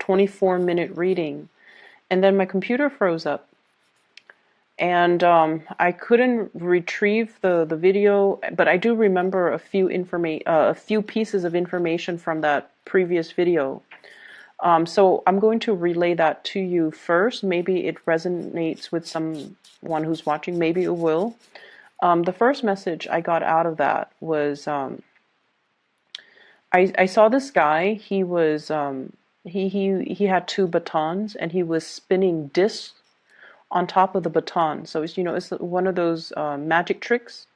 24-minute reading, and then my computer froze up. And I couldn't retrieve the video, but I do remember a few pieces of information from that previous video. So I'm going to relay that to you first. Maybe it resonates with someone who's watching. Maybe it will. The first message I got out of that was I saw this guy. He was he had two batons, and he was spinning discs on top of the baton. So it's, it's one of those magic tricks.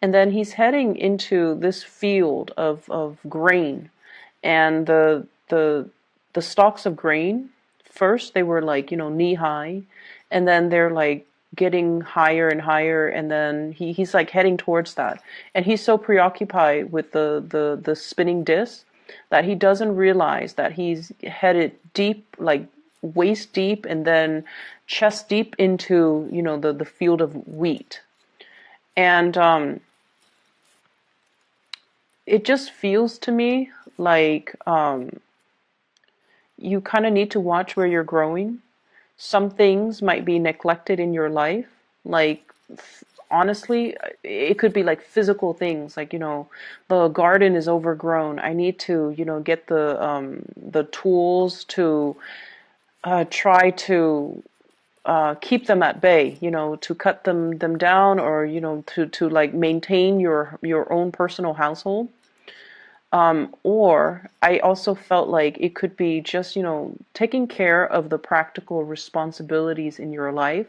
And then he's heading into this field of grain, and the stalks of grain, first they were like, knee high, and then they're like getting higher and higher, and then he's like heading towards that. And he's so preoccupied with the spinning disc that he doesn't realize that he's headed deep, like waist deep, and then chest deep into, the field of wheat. And it just feels to me like you kind of need to watch where you're growing. Some things might be neglected in your life, like honestly, it could be like physical things, like, the garden is overgrown. I need to, get the tools to try to keep them at bay, to cut them down, or to like maintain your own personal household. Or I also felt like it could be just, taking care of the practical responsibilities in your life,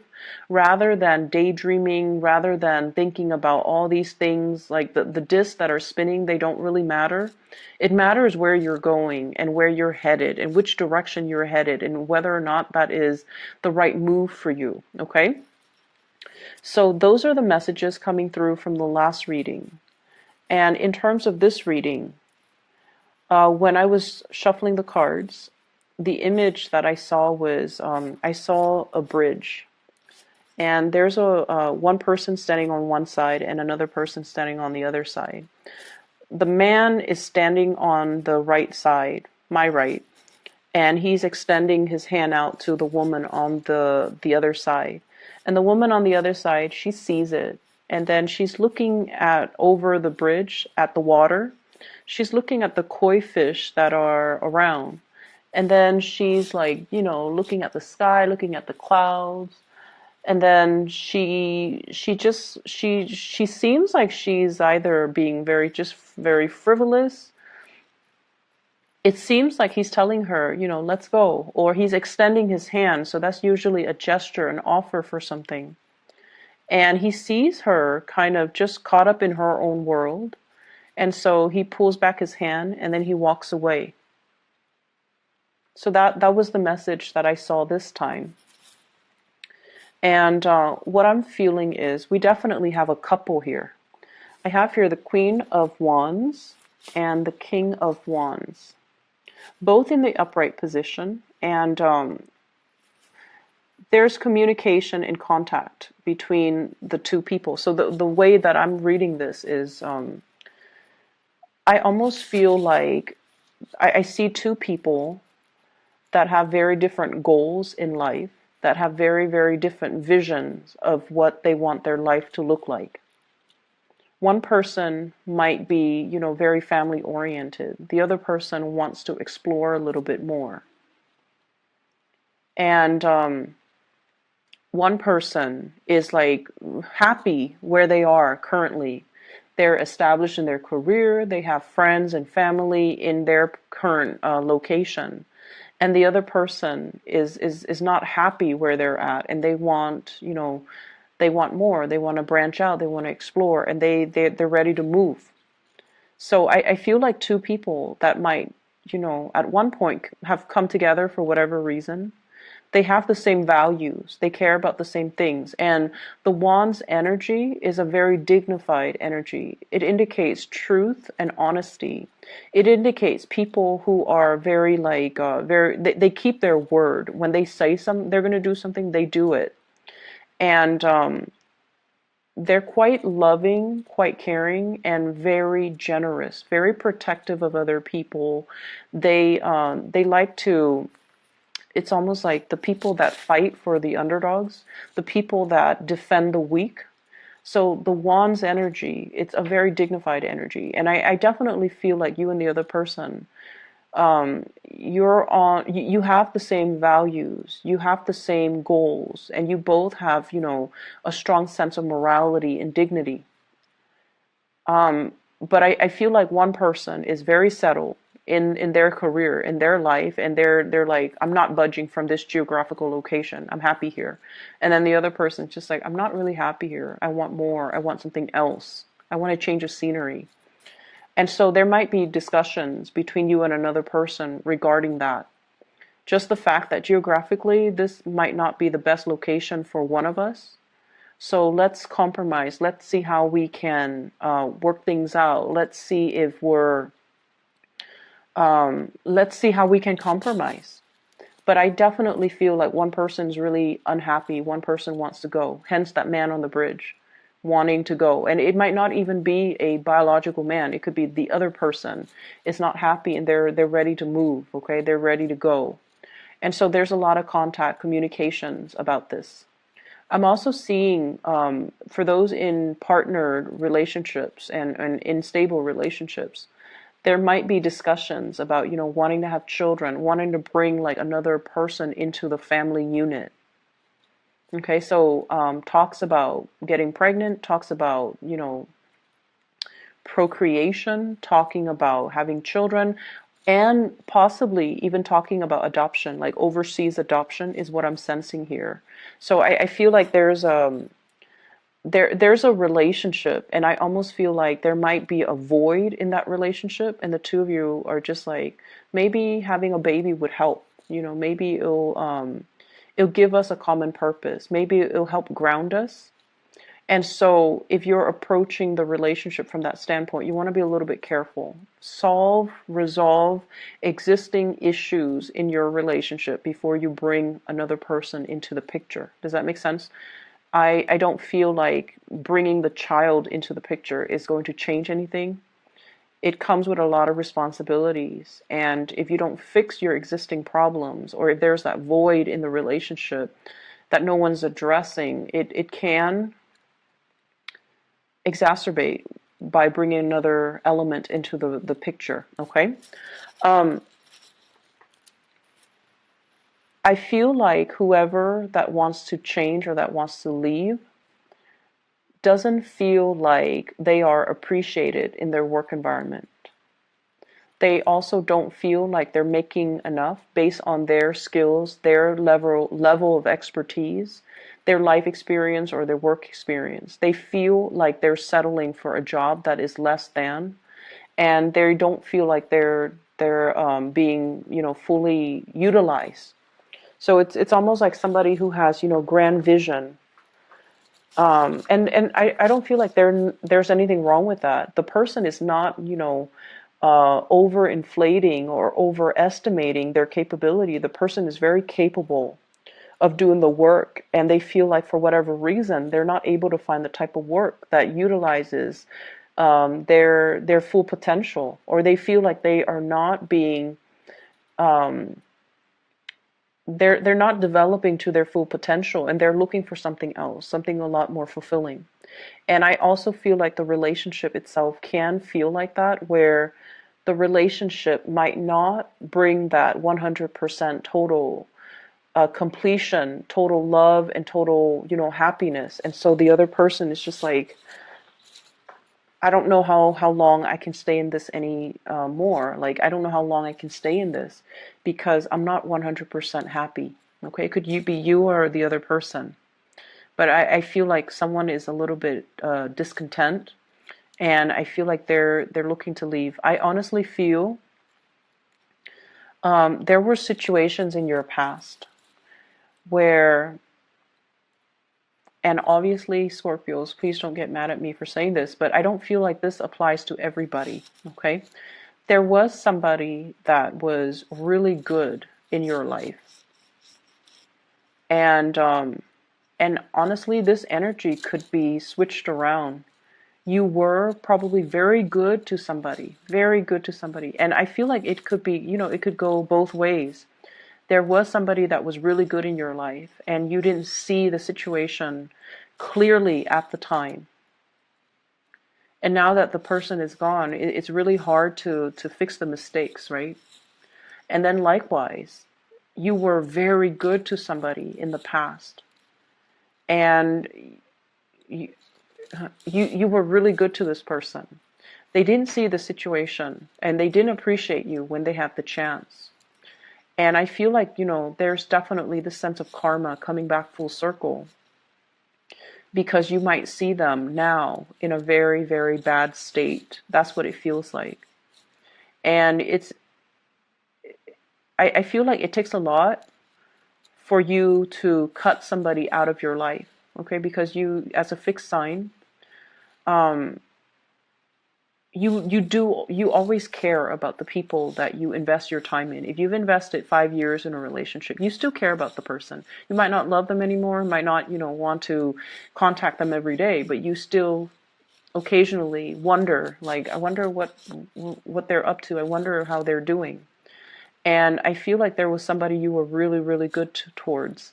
rather than daydreaming, rather than thinking about all these things. Like the discs that are spinning, they don't really matter. It matters where you're going and where you're headed and which direction you're headed and whether or not that is the right move for you. Okay? So those are the messages coming through from the last reading. And in terms of this reading, when I was shuffling the cards, the image that I saw was, I saw a bridge, and there's one person standing on one side and another person standing on the other side. The man is standing on the right side, my right, and he's extending his hand out to the woman on the other side. And the woman on the other side, she sees it, and then she's looking over the bridge at the water. She's looking at the koi fish that are around. And then she's like, looking at the sky, looking at the clouds. And then she seems like she's either being very frivolous. It seems like he's telling her, let's go. Or he's extending his hand. So that's usually a gesture, an offer for something. And he sees her kind of just caught up in her own world. And so he pulls back his hand, and then he walks away. So that was the message that I saw this time. And what I'm feeling is we definitely have a couple here. I have here the Queen of Wands and the King of Wands, both in the upright position. And there's communication and contact between the two people. So the way that I'm reading this is, I almost feel like I see two people that have very different goals in life, that have very, very different visions of what they want their life to look like. One person might be, very family oriented. The other person wants to explore a little bit more. And one person is like happy where they are currently. They're established in their career. They have friends and family in their current location. And the other person is not happy where they're at, and they want, they want more. They want to branch out. They want to explore, and they're ready to move. So I feel like two people that might, at one point have come together for whatever reason. They have the same values. They care about the same things. And the Wands energy is a very dignified energy. It indicates truth and honesty. It indicates people who are very they keep their word. When they say they're going to do something, they do it. And they're quite loving, quite caring, and very generous, very protective of other people. They like to it's almost like the people that fight for the underdogs, the people that defend the weak. So the wand's energy, it's a very dignified energy. And I definitely feel like you and the other person, you have the same values, you have the same goals, and you both have, a strong sense of morality and dignity. But I feel like one person is very settled in their career, in their life, and they're like, I'm not budging from this geographical location. I'm happy here. And then the other person's just like, I'm not really happy here. I want more. I want something else. I want to change of scenery. And so there might be discussions between you and another person regarding that. Just the fact that geographically this might not be the best location for one of us. So let's compromise. Let's see how we can work things out. Let's see how we can compromise. But I definitely feel like one person's really unhappy. One person wants to go. Hence that man on the bridge wanting to go. And it might not even be a biological man. It could be the other person is not happy and they're ready to move. Okay, they're ready to go. And so there's a lot of contact communications about this. I'm also seeing for those in partnered relationships and in stable relationships, there might be discussions about, wanting to have children, wanting to bring like another person into the family unit. Okay, so talks about getting pregnant, talks about, procreation, talking about having children, and possibly even talking about adoption, like overseas adoption is what I'm sensing here. So I feel like there's a relationship, and I almost feel like there might be a void in that relationship, and the two of you are just like, maybe having a baby would help. Maybe it'll give us a common purpose. Maybe it'll help ground us. And so if you're approaching the relationship from that standpoint, you want to be a little bit careful. Resolve existing issues in your relationship before you bring another person into the picture. Does that make sense? I don't feel like bringing the child into the picture is going to change anything. It comes with a lot of responsibilities. And if you don't fix your existing problems, or if there's that void in the relationship that no one's addressing, it can exacerbate by bringing another element into the picture. Okay. I feel like whoever that wants to change or that wants to leave doesn't feel like they are appreciated in their work environment. They also don't feel like they're making enough based on their skills, their level of expertise, their life experience or their work experience. They feel like they're settling for a job that is less than, and they don't feel like they're being fully utilized. So it's almost like somebody who has grand vision, and I don't feel like there's anything wrong with that. The person is not overinflating or overestimating their capability. The person is very capable of doing the work, and they feel like for whatever reason they're not able to find the type of work that utilizes their full potential, or they feel like they are not being they're not developing to their full potential, and they're looking for something else, something a lot more fulfilling. And I also feel like the relationship itself can feel like that, where the relationship might not bring that 100% total completion, total love, and total, happiness. And so the other person is just like, I don't know how long I can stay in this any more. Like, I don't know how long I can stay in this because I'm not 100% happy. Okay, it could be you or the other person. But I feel like someone is a little bit discontent, and I feel like they're looking to leave. I honestly feel there were situations in your past where, and obviously Scorpios, please don't get mad at me for saying this, but I don't feel like this applies to everybody, okay? There was somebody that was really good in your life. And honestly, this energy could be switched around. You were probably very good to somebody, very good to somebody. And I feel like it could be, it could go both ways. There was somebody that was really good in your life, and you didn't see the situation clearly at the time. And now that the person is gone, it's really hard to fix the mistakes, right? And then likewise, you were very good to somebody in the past, and you, you were really good to this person. They didn't see the situation, and they didn't appreciate you when they had the chance. And I feel like, there's definitely this sense of karma coming back full circle, because you might see them now in a very, very bad state. That's what it feels like. And I feel like it takes a lot for you to cut somebody out of your life, okay? Because you, as a fixed sign, um, you always care about the people that you invest your time in. If you've invested 5 years in a relationship, you still care about the person. You might not love them anymore, might not, want to contact them every day, but you still occasionally wonder, like, I wonder what they're up to. I wonder how they're doing. And I feel like there was somebody you were really, really good towards,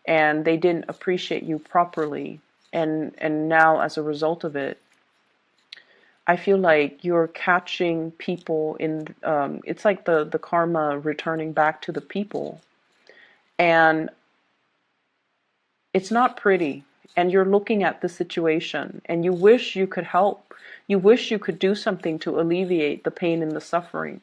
and they didn't appreciate you properly. And now, as a result of it, I feel like you're catching people in, it's like the karma returning back to the people. And it's not pretty. And you're looking at the situation, and you wish you could help. You wish you could do something to alleviate the pain and the suffering,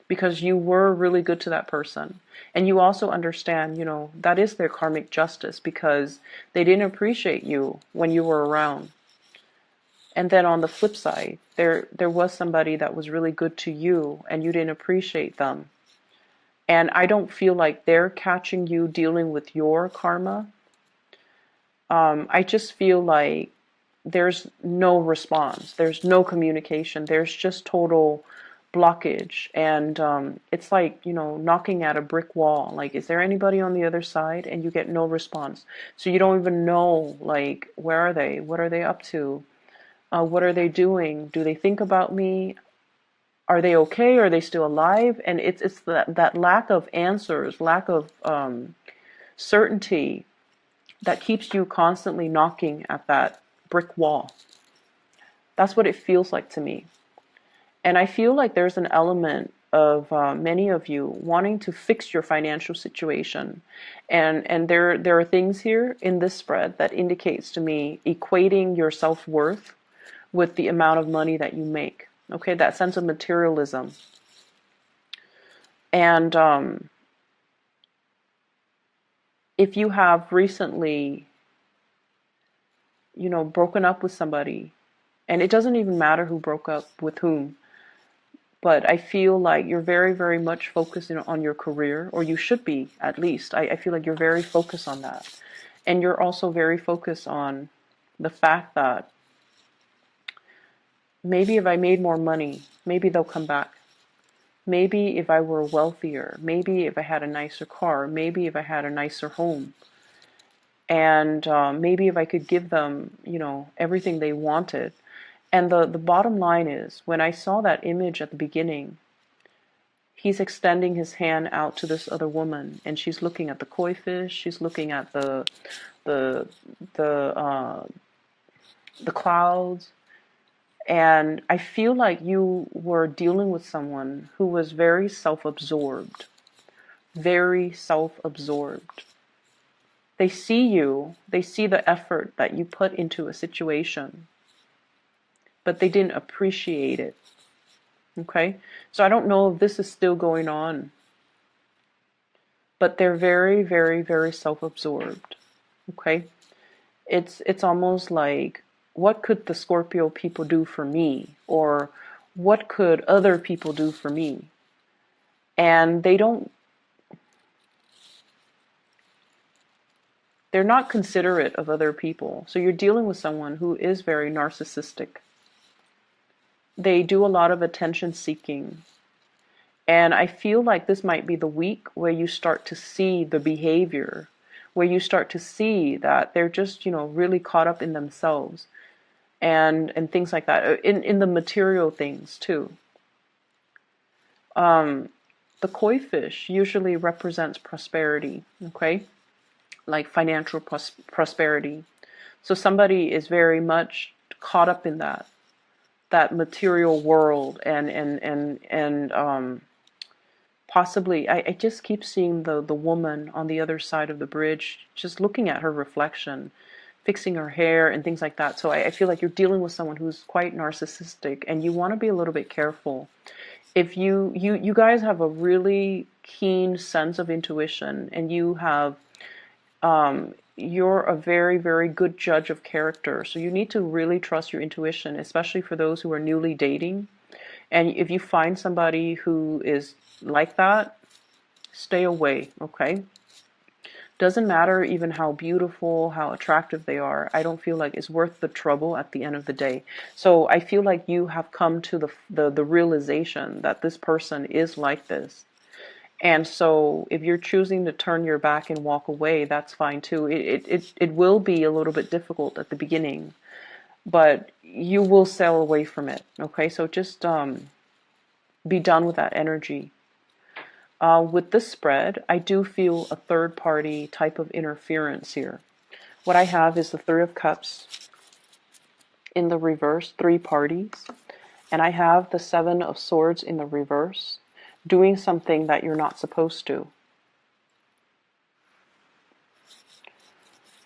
because you were really good to that person. And you also understand, that is their karmic justice, because they didn't appreciate you when you were around. And then on the flip side, there was somebody that was really good to you, and you didn't appreciate them. And I don't feel like they're catching you dealing with your karma. I just feel like there's no response. There's no communication. There's just total blockage. And it's like, knocking at a brick wall. Like, is there anybody on the other side? And you get no response. So you don't even know, like, where are they? What are they up to? What are they doing? Do they think about me? Are they okay? Are they still alive? And it's that lack of answers, lack of certainty, that keeps you constantly knocking at that brick wall. That's what it feels like to me. And I feel like there's an element of many of you wanting to fix your financial situation. And there are things here in this spread that indicates to me equating your self-worth with the amount of money that you make. Okay, that sense of materialism. And if you have recently, broken up with somebody, and it doesn't even matter who broke up with whom, but I feel like you're very, very much focused on your career, or you should be, at least. I feel like you're very focused on that. And you're also very focused on the fact that maybe if I made more money, maybe they'll come back. Maybe if I were wealthier, maybe if I had a nicer car, maybe if I had a nicer home, and maybe if I could give them, everything they wanted. And the bottom line is, when I saw that image at the beginning, he's extending his hand out to this other woman, and she's looking at the koi fish, she's looking at the the clouds. And I feel like you were dealing with someone who was very self-absorbed. Very self-absorbed. They see you, they see the effort that you put into a situation, but they didn't appreciate it. Okay? So I don't know if this is still going on, but they're very, very, very self-absorbed. Okay? It's almost like, what could the Scorpio people do for me? Or what could other people do for me? And they're not considerate of other people. So you're dealing with someone who is very narcissistic. They do a lot of attention seeking. And I feel like this might be the week where you start to see the behavior, where you start to see that they're just, really caught up in themselves. And things like that, in the material things too. The koi fish usually represents prosperity, okay? Like financial prosperity. So somebody is very much caught up in that material world, and possibly I just keep seeing the woman on the other side of the bridge just looking at her reflection, fixing her hair and things like that. So I feel like you're dealing with someone who's quite narcissistic, and you want to be a little bit careful. If you guys have a really keen sense of intuition, and you're a very, very good judge of character. So you need to really trust your intuition, especially for those who are newly dating. And if you find somebody who is like that, stay away, okay? Doesn't matter even how beautiful, how attractive they are. I don't feel like it's worth the trouble at the end of the day. So I feel like you have come to the realization that this person is like this. And so if you're choosing to turn your back and walk away, that's fine too. It will be a little bit difficult at the beginning, but you will sail away from it. Okay, so just be done with that energy. With this spread, I do feel a third party type of interference here. What I have is the Three of Cups in the reverse, three parties, and I have the Seven of Swords in the reverse, doing something that you're not supposed to.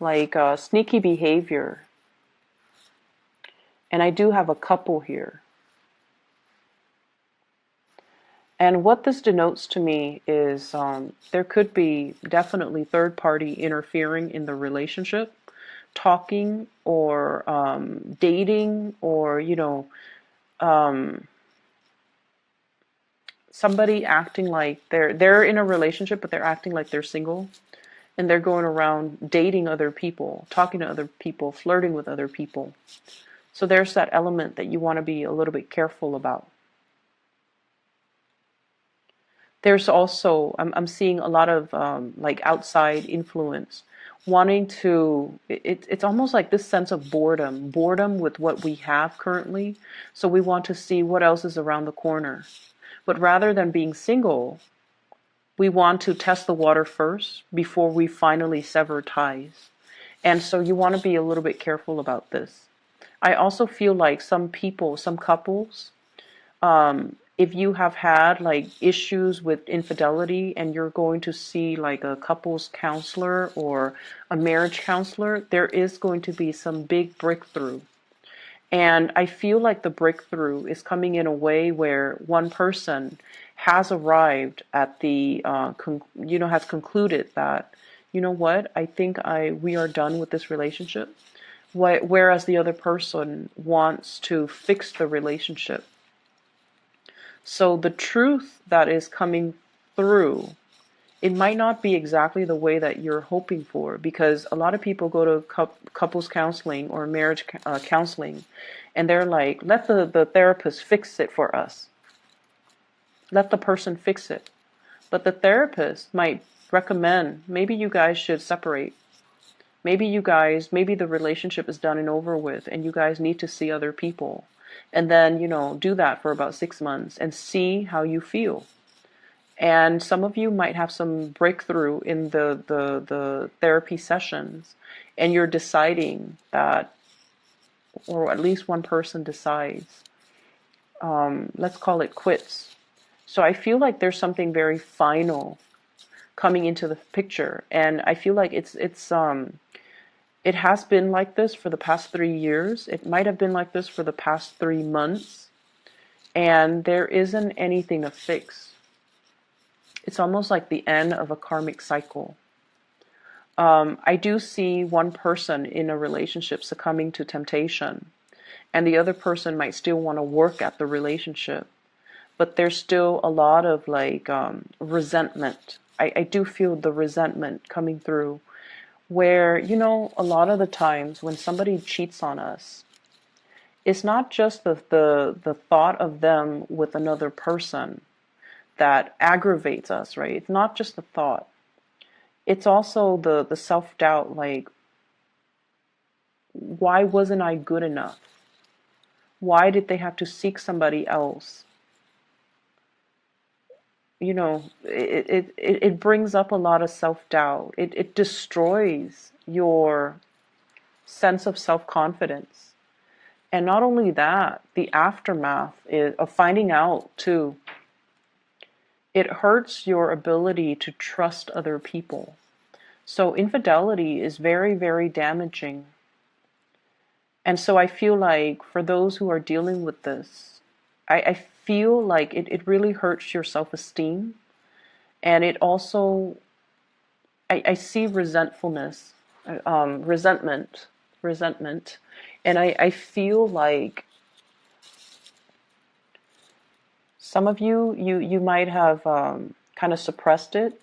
Like sneaky behavior. And I do have a couple here. And what this denotes to me is there could be definitely third party interfering in the relationship, talking or dating, or, somebody acting like they're in a relationship, but they're acting like they're single. And they're going around dating other people, talking to other people, flirting with other people. So there's that element that you want to be a little bit careful about. There's also, I'm seeing a lot of like outside influence, wanting to, it's almost like this sense of boredom with what we have currently. So we want to see what else is around the corner. But rather than being single, we want to test the water first before we finally sever ties. And so you want to be a little bit careful about this. I also feel like some people, some couples, if you have had like issues with infidelity and you're going to see like a couples counselor or a marriage counselor, there is going to be some big breakthrough. And I feel like the breakthrough is coming in a way where one person has arrived at the, has concluded that, you know what, I think we are done with this relationship. Whereas the other person wants to fix the relationship. So the truth that is coming through, it might not be exactly the way that you're hoping for, because a lot of people go to couples counseling or marriage counseling, and they're like, let the therapist fix it for us. Let the person fix it. But the therapist might recommend, maybe you guys should separate. Maybe the relationship is done and over with, and you guys need to see other people. And then, do that for about 6 months and see how you feel. And some of you might have some breakthrough in the therapy sessions, and you're deciding that, or at least one person decides, let's call it quits. So I feel like there's something very final coming into the picture, and I feel like it has been like this for the past 3 years. It might have been like this for the past 3 months, and there isn't anything to fix. It's almost like the end of a karmic cycle. I do see one person in a relationship succumbing to temptation, and the other person might still want to work at the relationship, but there's still a lot of like resentment. I do feel the resentment coming through, where, a lot of the times when somebody cheats on us, it's not just the thought of them with another person that aggravates us, right? It's not just the thought. It's also the self-doubt, like, why wasn't I good enough? Why did they have to seek somebody else? it brings up a lot of self-doubt. It destroys your sense of self-confidence. And not only that, the aftermath of finding out too, it hurts your ability to trust other people. So infidelity is very, very damaging. And so I feel like for those who are dealing with this, I feel like it really hurts your self-esteem. And it also, I see resentfulness, resentment. And I feel like some of you might have kind of suppressed it,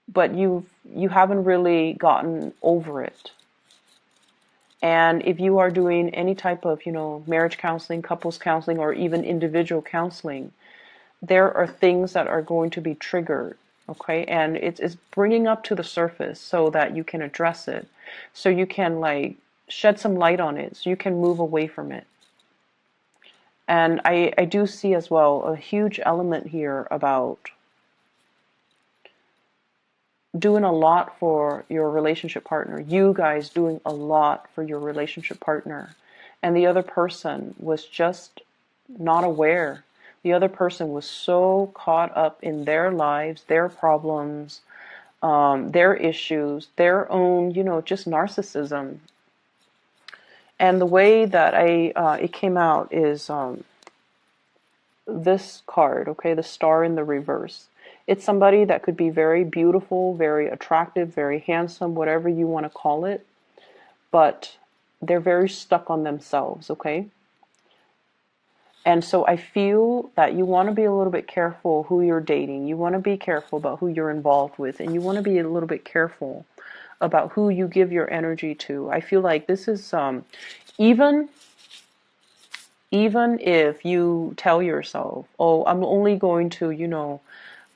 but you haven't really gotten over it. And if you are doing any type of, marriage counseling, couples counseling, or even individual counseling, there are things that are going to be triggered, okay? And it's bringing up to the surface so that you can address it, so you can like shed some light on it, so you can move away from it. And I do see as well a huge element here about doing a lot for your relationship partner. You guys doing a lot for your relationship partner. And the other person was just not aware. The other person was so caught up in their lives, their problems, their issues, their own, just narcissism. And the way that it came out is this card, okay, the star in the reverse. It's somebody that could be very beautiful, very attractive, very handsome, whatever you want to call it, but they're very stuck on themselves, okay? And so I feel that you want to be a little bit careful who you're dating. You want to be careful about who you're involved with, and you want to be a little bit careful about who you give your energy to. I feel like this is even if you tell yourself, oh, I'm only going to,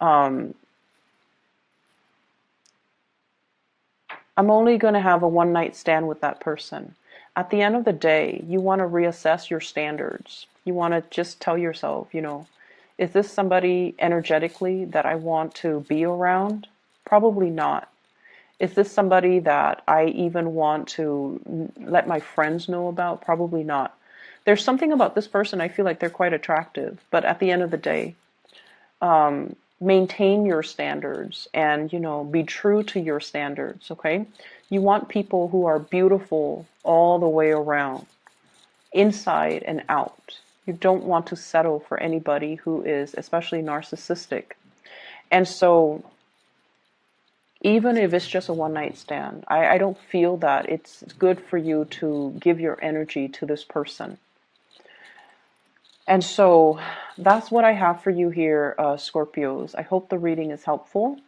I'm only going to have a one night stand with that person. At the end of the day, you want to reassess your standards. You want to just tell yourself, is this somebody energetically that I want to be around? Probably not. Is this somebody that I even want to let my friends know about? Probably not. There's something about this person, I feel like they're quite attractive, but at the end of the day, maintain your standards and, be true to your standards, okay? You want people who are beautiful all the way around, inside and out. You don't want to settle for anybody who is especially narcissistic. And so even if it's just a one night stand, I don't feel that it's good for you to give your energy to this person. And so that's what I have for you here, Scorpios. I hope the reading is helpful.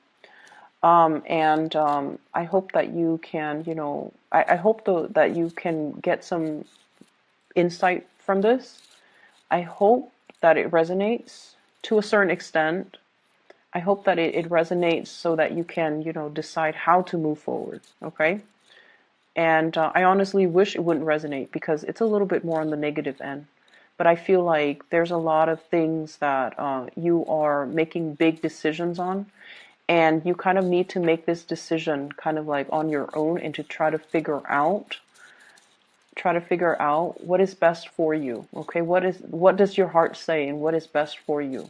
And I hope that you can, I hope that you can get some insight from this. I hope that it resonates to a certain extent. I hope that it resonates so that you can, decide how to move forward, okay? And I honestly wish it wouldn't resonate because it's a little bit more on the negative end. But I feel like there's a lot of things that you are making big decisions on, and you kind of need to make this decision kind of like on your own and to try to figure out what is best for you. Okay, what does your heart say and what is best for you?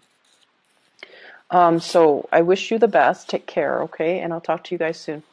So I wish you the best. Take care, okay? And I'll talk to you guys soon.